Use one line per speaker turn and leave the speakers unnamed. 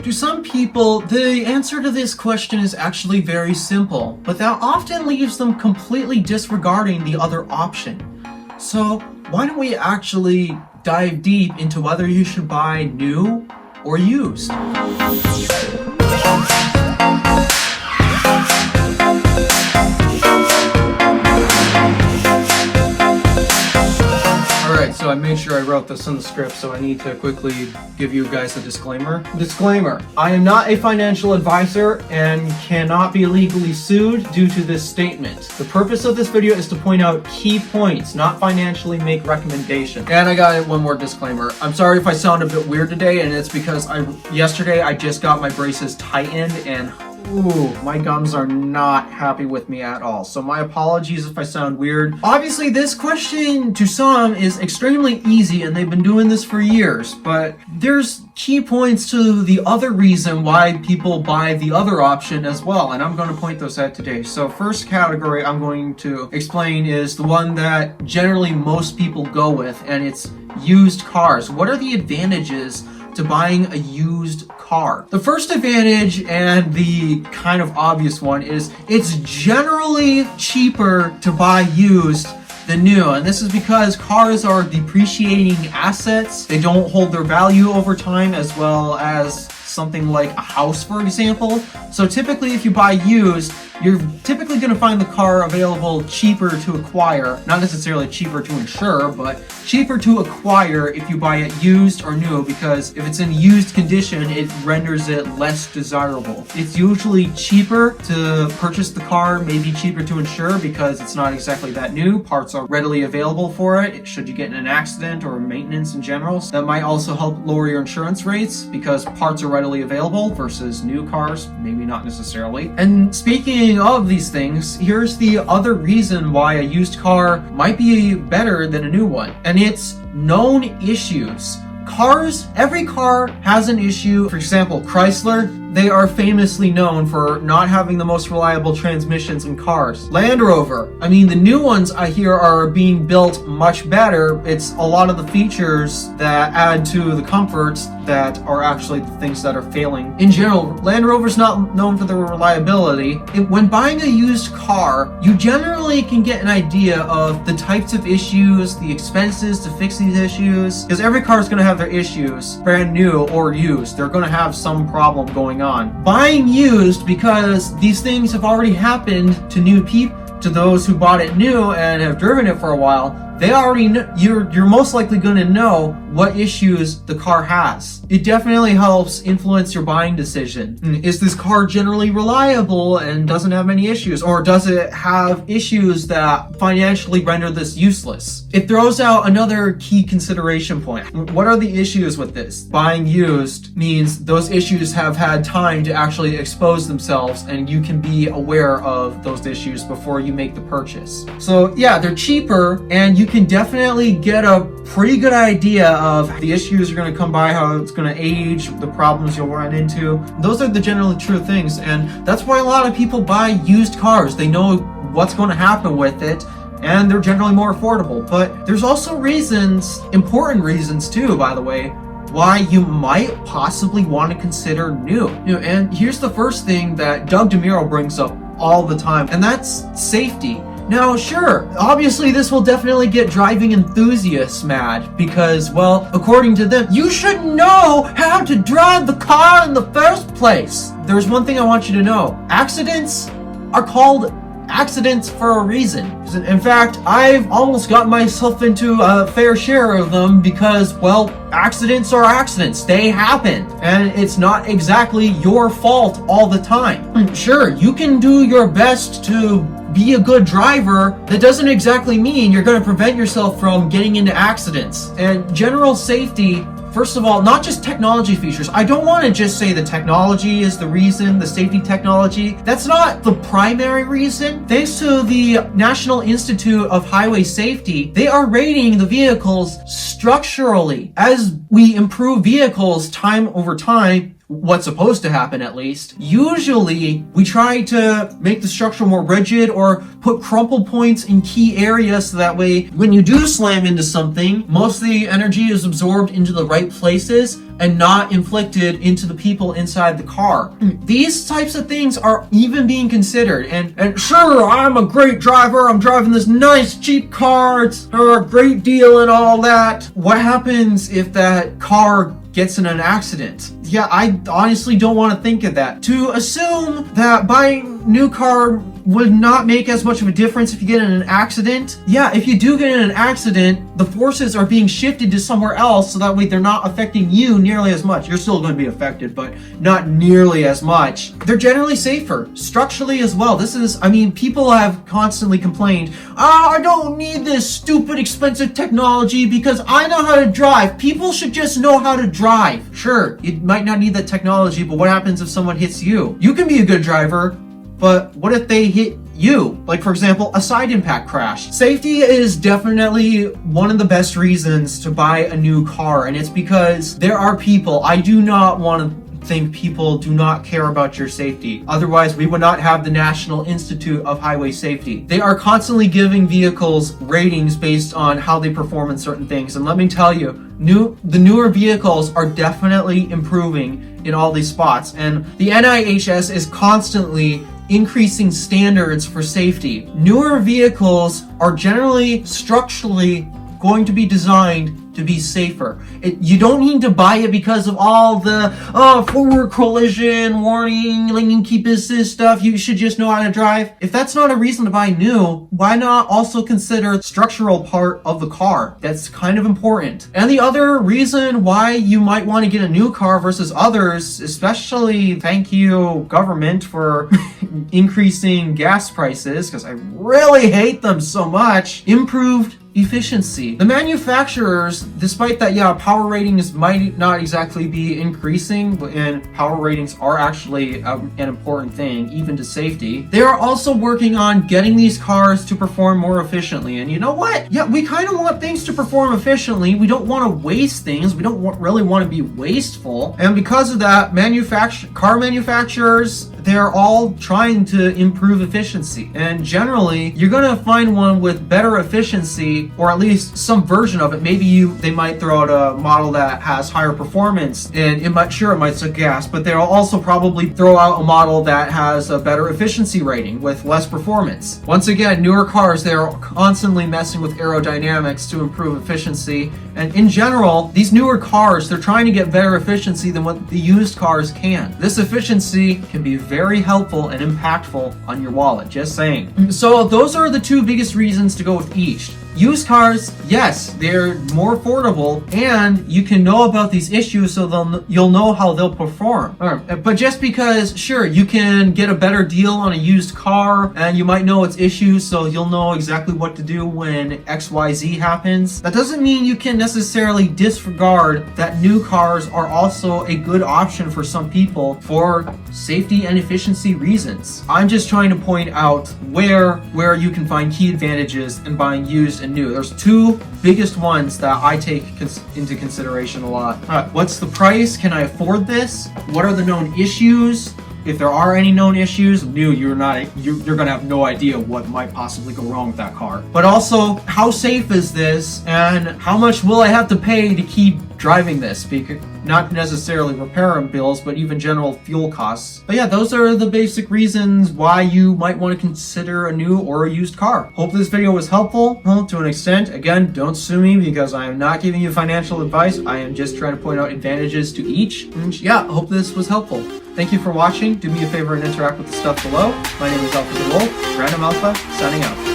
To some people, the answer to this question is actually very simple, but that often leaves them completely disregarding the other option. So why don't we actually dive deep into whether you should buy new or used? Alright, so I made sure I wrote this in the script, so I need to quickly give you guys a disclaimer. Disclaimer: I am not a financial advisor and cannot be legally sued due to this statement. The purpose of this video is to point out key points, not financially make recommendations. And I got one more disclaimer. I'm sorry if I sound a bit weird today, and it's because yesterday I just got my braces tightened and ooh, my gums are not happy with me at all. So my apologies if I sound weird. Obviously, this question to some is extremely easy and they've been doing this for years, but there's key points to the other reason why people buy the other option as well, and I'm going to point those out today. So first category I'm going to explain is the one that generally most people go with, and it's used cars. What are the advantages to buying a used car? The first advantage, and the kind of obvious one, is it's generally cheaper to buy used than new, and this is because cars are depreciating assets. They don't hold their value over time as well as something like a house, for example. So typically if you buy used, you're typically going to find the car available cheaper to acquire, not necessarily cheaper to insure, but cheaper to acquire if you buy it used or new, because if it's in used condition, it renders it less desirable. It's usually cheaper to purchase the car, maybe cheaper to insure because it's not exactly that new. Parts are readily available for it should you get in an accident or maintenance in general. So that might also help lower your insurance rates because parts are readily available versus new cars, maybe not necessarily. And speaking of these things, here's the other reason why a used car might be better than a new one, and it's known issues. Every car has an issue. For example, Chrysler, they are famously known for not having the most reliable transmissions in cars. Land Rover, I mean, the new ones I hear are being built much better. It's a lot of the features that add to the comforts that are actually the things that are failing. In general, Land Rover's not known for their reliability. When buying a used car, you generally can get an idea of the types of issues, the expenses to fix these issues, because every car is going to have their issues, brand new or used. They're going to have some problem going on. Buying used, because these things have already happened to new people, to those who bought it new and have driven it for a while, they already know, you're most likely going to know what issues the car has. It definitely helps influence your buying decision. Is this car generally reliable and doesn't have any issues? Or does it have issues that financially render this useless? It throws out another key consideration point. What are the issues with this? Buying used means those issues have had time to actually expose themselves, and you can be aware of those issues before you make the purchase. So yeah, they're cheaper, and you can definitely get a pretty good idea of the issues you're going to come by, how it's going to age, the problems you'll run into. Those are the generally true things, and that's why a lot of people buy used cars. They know what's going to happen with it, and they're generally more affordable. But there's also reasons, important reasons too, by the way, why you might possibly want to consider new. And here's the first thing that Doug DeMuro brings up all the time, and that's safety. Now, sure, obviously this will definitely get driving enthusiasts mad because, well, according to them, you should know how to drive the car in the first place. There's one thing I want you to know. Accidents are called accidents for a reason. In fact, I've almost gotten myself into a fair share of them because, well, accidents are accidents. They happen. And it's not exactly your fault all the time. Sure, you can do your best to be a good driver. That doesn't exactly mean you're going to prevent yourself from getting into accidents. And general safety, first of all, not just technology features. I don't want to just say the technology is the reason, the safety technology. That's not the primary reason. Thanks to the National Institute of Highway Safety, they are rating the vehicles structurally. As we improve vehicles time over time, what's supposed to happen at least, usually we try to make the structure more rigid or put crumple points in key areas so that way when you do slam into something, most of the energy is absorbed into the right places and not inflicted into the people inside the car. These types of things are even being considered. And sure, I'm a great driver. I'm driving this nice cheap car. It's a great deal and all that. What happens if that car gets in an accident? Yeah, I honestly don't want to think of that. To assume that buying a new car would not make as much of a difference if you get in an accident. Yeah, if you do get in an accident, the forces are being shifted to somewhere else, so that way they're not affecting you nearly as much. You're still going to be affected, but not nearly as much. They're generally safer, structurally as well. People have constantly complained, I don't need this stupid expensive technology because I know how to drive. People should just know how to drive. Sure, you might not need that technology, but what happens if someone hits you? You can be a good driver, but what if they hit you? Like, for example, a side impact crash. Safety is definitely one of the best reasons to buy a new car, and it's because there are people, I do not want to think people do not care about your safety. Otherwise, we would not have the National Institute of Highway Safety. They are constantly giving vehicles ratings based on how they perform in certain things. And let me tell you, the newer vehicles are definitely improving in all these spots. And the NIHS is constantly increasing standards for safety. Newer vehicles are generally structurally going to be designed to be safer. You don't need to buy it because of all the forward collision warning, lane keep assist stuff. You should just know how to drive. If that's not a reason to buy new, why not also consider the structural part of the car? That's kind of important. And the other reason why you might want to get a new car versus others, especially thank you government for increasing gas prices, because I really hate them so much, improved efficiency. The manufacturers, despite that, power ratings might not exactly be increasing, and power ratings are actually an important thing, even to safety. They are also working on getting these cars to perform more efficiently. And you know what? Yeah, we kind of want things to perform efficiently. We don't want to waste things. We don't really want to be wasteful. And because of that, car manufacturers, they're all trying to improve efficiency. And generally, you're gonna find one with better efficiency, or at least some version of it. Maybe they might throw out a model that has higher performance, and it might suck gas, but they'll also probably throw out a model that has a better efficiency rating with less performance. Once again, newer cars, they're constantly messing with aerodynamics to improve efficiency. And in general, these newer cars, they're trying to get better efficiency than what the used cars can. This efficiency can be very helpful and impactful on your wallet, just saying. So those are the two biggest reasons to go with each. Used cars, yes, they're more affordable, and you can know about these issues, so you'll know how they'll perform. But just because, sure, you can get a better deal on a used car, and you might know its issues, so you'll know exactly what to do when XYZ happens, that doesn't mean you can necessarily disregard that new cars are also a good option for some people for safety and efficiency reasons. I'm just trying to point out where you can find key advantages in buying used and new. There's two biggest ones that I take into consideration a lot. What's the price? Can I afford this? What are the known issues? If there are any known issues, you're gonna have no idea what might possibly go wrong with that car. But also, how safe is this, and how much will I have to pay to keep driving this? Because not necessarily repair bills, but even general fuel costs. But yeah, those are the basic reasons why you might want to consider a new or a used car. Hope this video was helpful to an extent. Again, don't sue me because I am not giving you financial advice. I am just trying to point out advantages to each. And yeah, hope this was helpful. Thank you for watching. Do me a favor and interact with the stuff below. My name is DeWolf, Random Alpha, signing out.